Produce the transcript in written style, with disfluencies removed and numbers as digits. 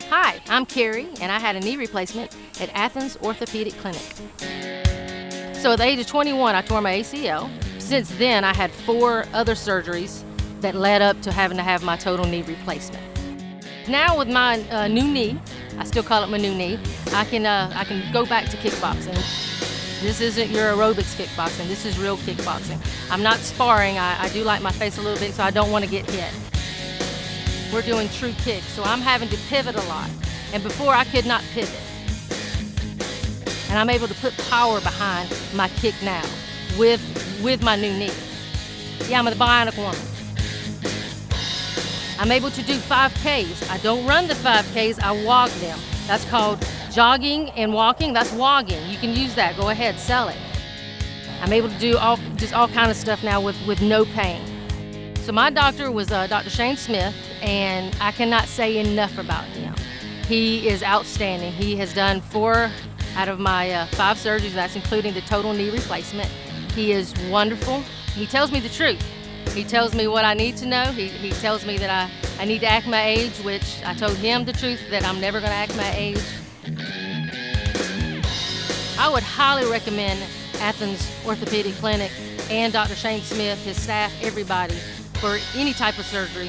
Hi, I'm Kerie, and I had a knee replacement at Athens Orthopedic Clinic. So at the age of 21, I tore my ACL. Since then, I had 4 other surgeries that led up to having to have my total knee replacement. Now with my new knee, I still call it my new knee, I can go back to kickboxing. This isn't your aerobics kickboxing, this is real kickboxing. I'm not sparring, I do like my face a little bit, so I don't want to get hit. We're doing true kicks, so I'm having to pivot a lot. And before I could not pivot. And I'm able to put power behind my kick now with my new knee. Yeah, I'm a bionic woman. I'm able to do 5Ks. I don't run the 5Ks, I walk them. That's called jogging and walking, that's wogging. You can use that, go ahead, sell it. I'm able to do all kind of stuff now with no pain. So my doctor was Dr. Shane Smith, and I cannot say enough about him. He is outstanding. He has done 4 out of my 5 surgeries, that's including the total knee replacement. He is wonderful. He tells me the truth. He tells me what I need to know. He tells me that I need to act my age, which I told him the truth that I'm never gonna act my age. I would highly recommend Athens Orthopedic Clinic and Dr. Shane Smith, his staff, everybody, for any type of surgery.